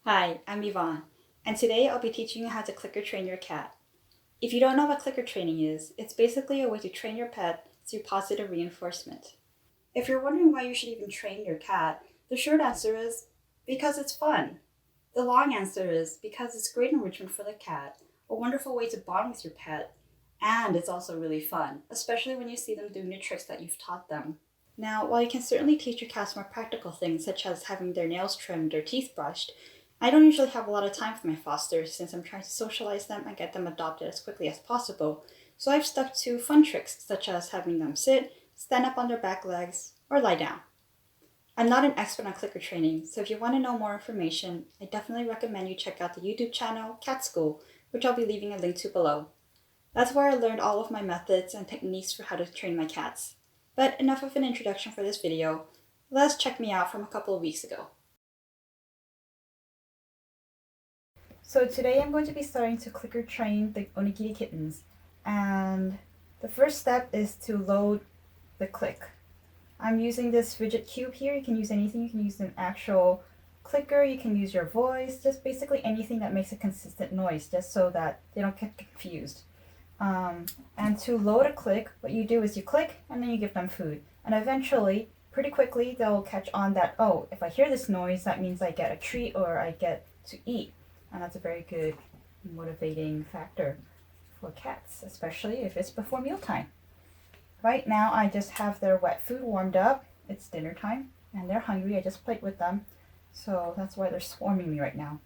Hi, I'm Yvonne, and today I'll be teaching you how to clicker train your cat. If you don't know what clicker training is, it's basically a way to train your pet through positive reinforcement. If you're wondering why you should even train your cat, the short answer is because it's fun. The long answer is because it's great enrichment for the cat, a wonderful way to bond with your pet, and it's also really fun, especially when you see them doing the tricks that you've taught them. Now, while you can certainly teach your cats more practical things, such as having their nails trimmed or teeth brushed, I don't usually have a lot of time for my fosters since I'm trying to socialize them and get them adopted as quickly as possible, so I've stuck to fun tricks such as having them sit, stand up on their back legs, or lie down. I'm not an expert on clicker training, so if you want to know more information, I definitely recommend you check out the YouTube channel Cat School, which I'll be leaving a link to below. That's where I learned all of my methods and techniques for how to train my cats. But enough of an introduction for this video. Let's check me out from a couple of weeks ago. So today I'm going to be starting to clicker train the Onigiri kittens. And the first step is to load the click. I'm using this fidget cube here. You can use anything. You can use an actual clicker. You can use your voice. Just basically anything that makes a consistent noise, just so that they don't get confused. And to load a click, what you do is you click and then you give them food. And eventually, pretty quickly, they'll catch on that, oh, if I hear this noise, that means I get a treat or I get to eat. And that's a very good motivating factor for cats, especially if it's before mealtime. Right now, I just have their wet food warmed up. It's dinner time and they're hungry. I just played with them. So that's why they're swarming me right now.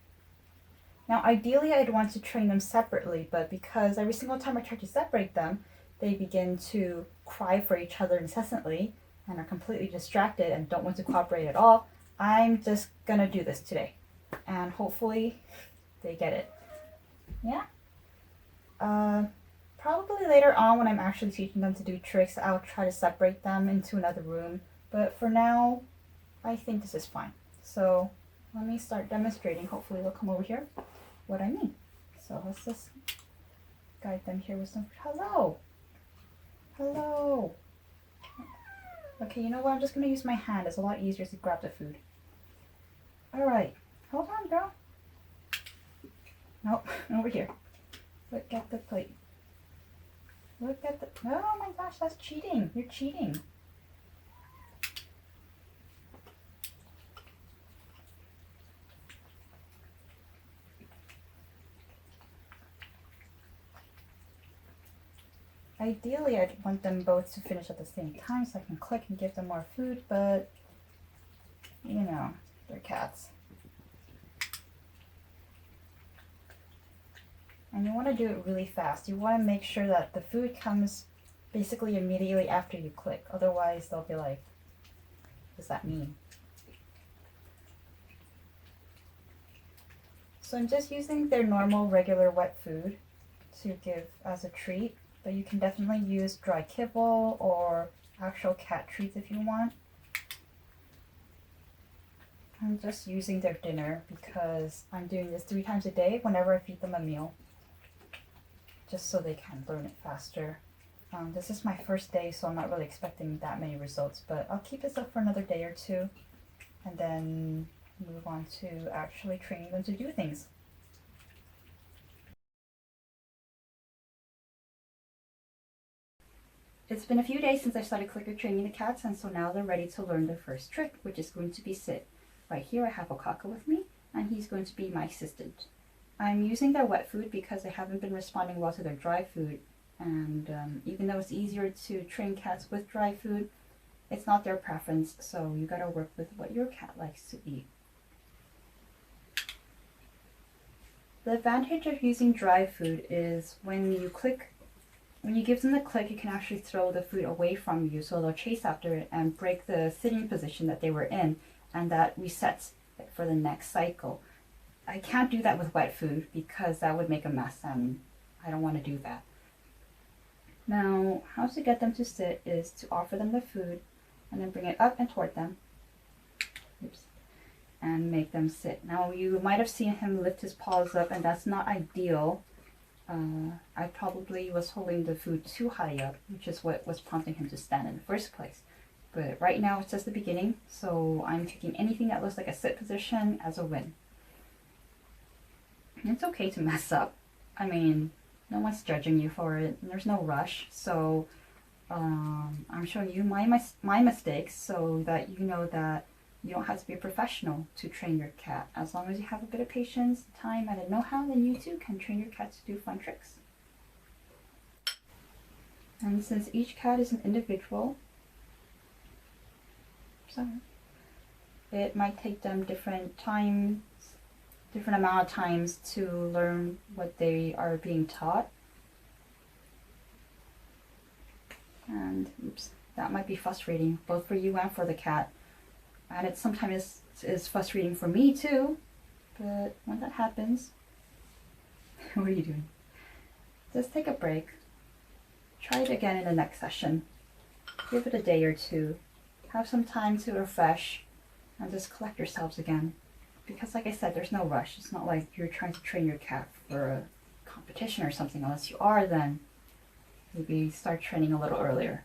Now, ideally, I'd want to train them separately, but because every single time I try to separate them, they begin to cry for each other incessantly and are completely distracted and don't want to cooperate at all, I'm just gonna do this today. And hopefully they get it. Yeah? Probably later on when I'm actually teaching them to do tricks, I'll try to separate them into another room. But for now, I think this is fine. So let me start demonstrating. Hopefully they'll come over here. What I mean. So let's just guide them here with some. Hello. Hello. Okay, you know what? I'm just gonna use my hand. It's a lot easier to grab the food. All right. Hold on, girl. Nope. Over here. Look at the plate. Look at the. Oh my gosh, that's cheating. You're cheating. Ideally, I'd want them both to finish at the same time so I can click and give them more food, but you know, they're cats. And you want to do it really fast. You want to make sure that the food comes basically immediately after you click. Otherwise, they'll be like, what does that mean? So I'm just using their normal, regular wet food to give as a treat. But you can definitely use dry kibble or actual cat treats if you want. I'm just using their dinner because I'm doing this 3 times a day whenever I feed them a meal, just so they can learn it faster. This is my first day, so I'm not really expecting that many results, but I'll keep this up for another day or two and then move on to actually training them to do things. It's been a few days since I started clicker training the cats, and so now they're ready to learn their first trick, which is going to be sit. Right here I have Okaka with me, and he's going to be my assistant. I'm using their wet food because they haven't been responding well to their dry food, and even though it's easier to train cats with dry food, it's not their preference, so you gotta work with what your cat likes to eat. The advantage of using dry food is when you give them the click, you can actually throw the food away from you, so they'll chase after it and break the sitting position that they were in, and that resets for the next cycle. I can't do that with wet food because that would make a mess, and I don't want to do that. Now, how to get them to sit is to offer them the food and then bring it up and toward them. Oops. And make them sit. Now, you might have seen him lift his paws up, and that's not ideal. I probably was holding the food too high up, which is what was prompting him to stand in the first place. But right now it's just the beginning, so I'm taking anything that looks like a sit position as a win. It's okay to mess up. I mean, no one's judging you for it. There's no rush. So I'm showing you my mistakes so that you know that you don't have to be a professional to train your cat. As long as you have a bit of patience, time, and a know-how, then you too can train your cat to do fun tricks. And since each cat is an individual, so it might take them different amount of times to learn what they are being taught. And oops, that might be frustrating both for you and for the cat. And it sometimes is frustrating for me too. But when that happens, what are you doing? Just take a break. Try it again in the next session. Give it a day or two. Have some time to refresh and just collect yourselves again. Because like I said, there's no rush. It's not like you're trying to train your cat for a competition or something. Unless you are, then maybe start training a little earlier.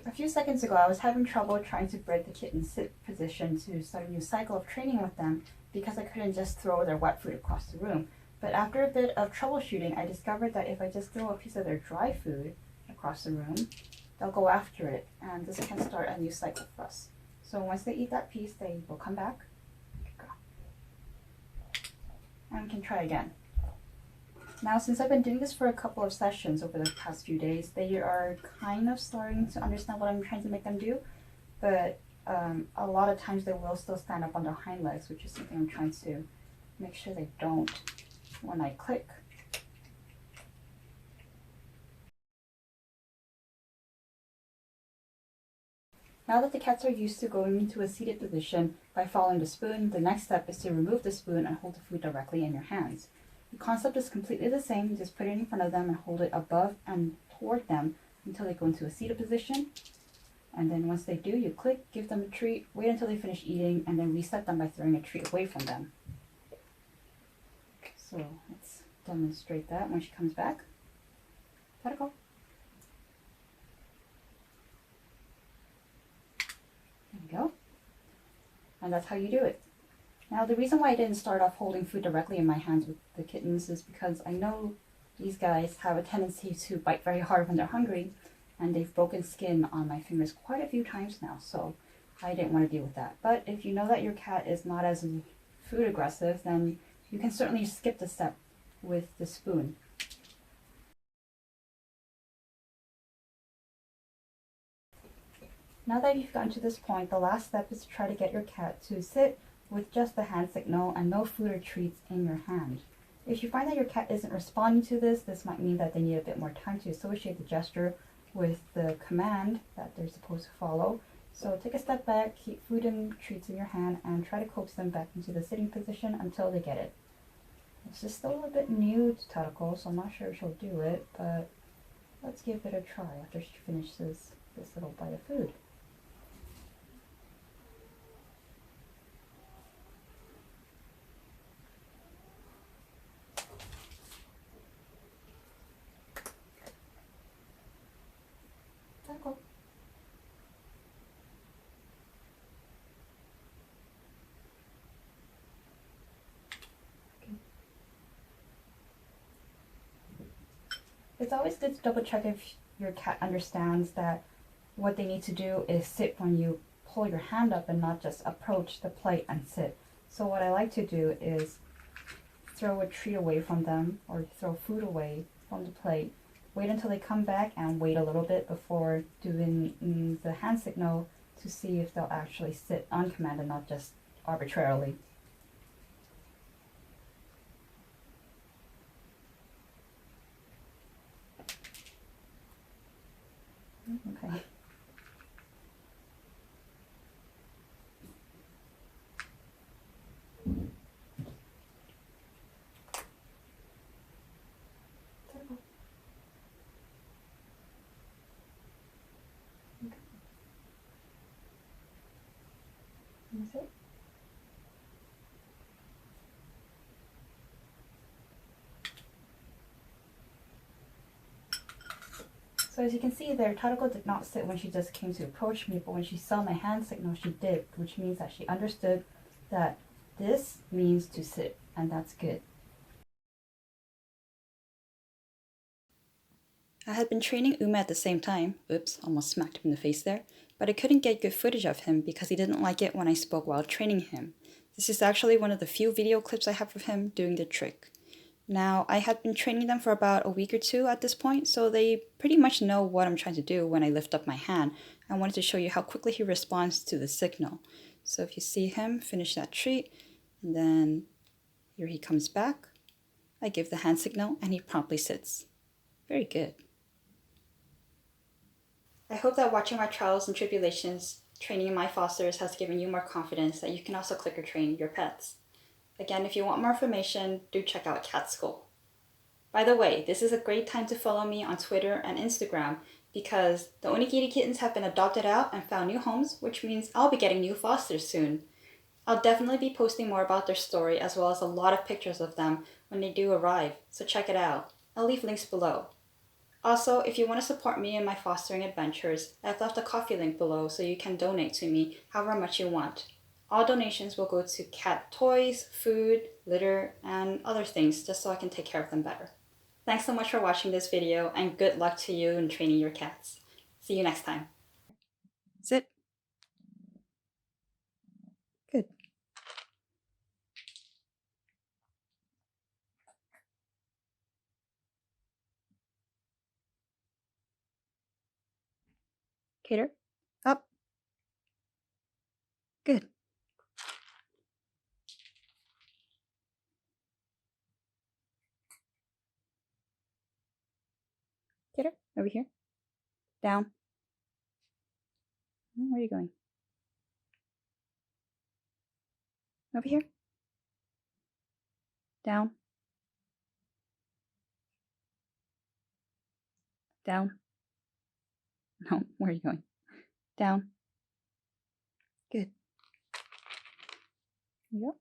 A few seconds ago, I was having trouble trying to break the kitten's sit position to start a new cycle of training with them because I couldn't just throw their wet food across the room. But after a bit of troubleshooting, I discovered that if I just throw a piece of their dry food across the room, they'll go after it, and this can start a new cycle for us. So once they eat that piece, they will come back, and we can try again. Now, since I've been doing this for a couple of sessions over the past few days, they are kind of starting to understand what I'm trying to make them do, but a lot of times they will still stand up on their hind legs, which is something I'm trying to make sure they don't when I click. Now that the cats are used to going into a seated position by following the spoon, the next step is to remove the spoon and hold the food directly in your hands. The concept is completely the same. Just put it in front of them and hold it above and toward them until they go into a seated position. And then once they do, you click, give them a treat, wait until they finish eating, and then reset them by throwing a treat away from them. So let's demonstrate that when she comes back. Gotta go. There we go. And that's how you do it. Now, the reason why I didn't start off holding food directly in my hands with the kittens is because I know these guys have a tendency to bite very hard when they're hungry, and they've broken skin on my fingers quite a few times now, so I didn't want to deal with that. But if you know that your cat is not as food aggressive, then you can certainly skip the step with the spoon. Now that you've gotten to this point, the last step is to try to get your cat to sit with just the hand signal and no food or treats in your hand. If you find that your cat isn't responding to this, this might mean that they need a bit more time to associate the gesture with the command that they're supposed to follow. So take a step back, keep food and treats in your hand, and try to coax them back into the sitting position until they get it. This is still a bit new to Tadako, so I'm not sure if she'll do it, but let's give it a try after she finishes this little bite of food. Tadako. It's always good to double check if your cat understands that what they need to do is sit when you pull your hand up and not just approach the plate and sit. So what I like to do is throw a treat away from them or throw food away from the plate, wait until they come back and wait a little bit before doing the hand signal to see if they'll actually sit on command and not just arbitrarily. Okay. That's it. So as you can see there, Tadako did not sit when she just came to approach me, but when she saw my hand signal, she did, which means that she understood that this means to sit, and that's good. I had been training Uma at the same time. Oops, almost smacked him in the face there. But I couldn't get good footage of him because he didn't like it when I spoke while training him. This is actually one of the few video clips I have of him doing the trick. Now, I had been training them for about a week or two at this point, so they pretty much know what I'm trying to do when I lift up my hand. I wanted to show you how quickly he responds to the signal. So if you see him finish that treat, and then here he comes back, I give the hand signal and he promptly sits. Very good. I hope that watching my trials and tribulations training my fosters has given you more confidence that you can also clicker train your pets. Again, if you want more information, do check out Cat School. By the way, this is a great time to follow me on Twitter and Instagram because the Onigiri kittens have been adopted out and found new homes, which means I'll be getting new fosters soon. I'll definitely be posting more about their story as well as a lot of pictures of them when they do arrive, so check it out. I'll leave links below. Also, if you want to support me in my fostering adventures, I've left a Ko-fi link below so you can donate to me however much you want. All donations will go to cat toys, food, litter, and other things just so I can take care of them better. Thanks so much for watching this video and good luck to you in training your cats. See you next time. Sit. Good. Cater. Up. Good. Cater. Over here. Down. Where are you going? Over here. Down. Down. No, where are you going? Down. Good. Here you go.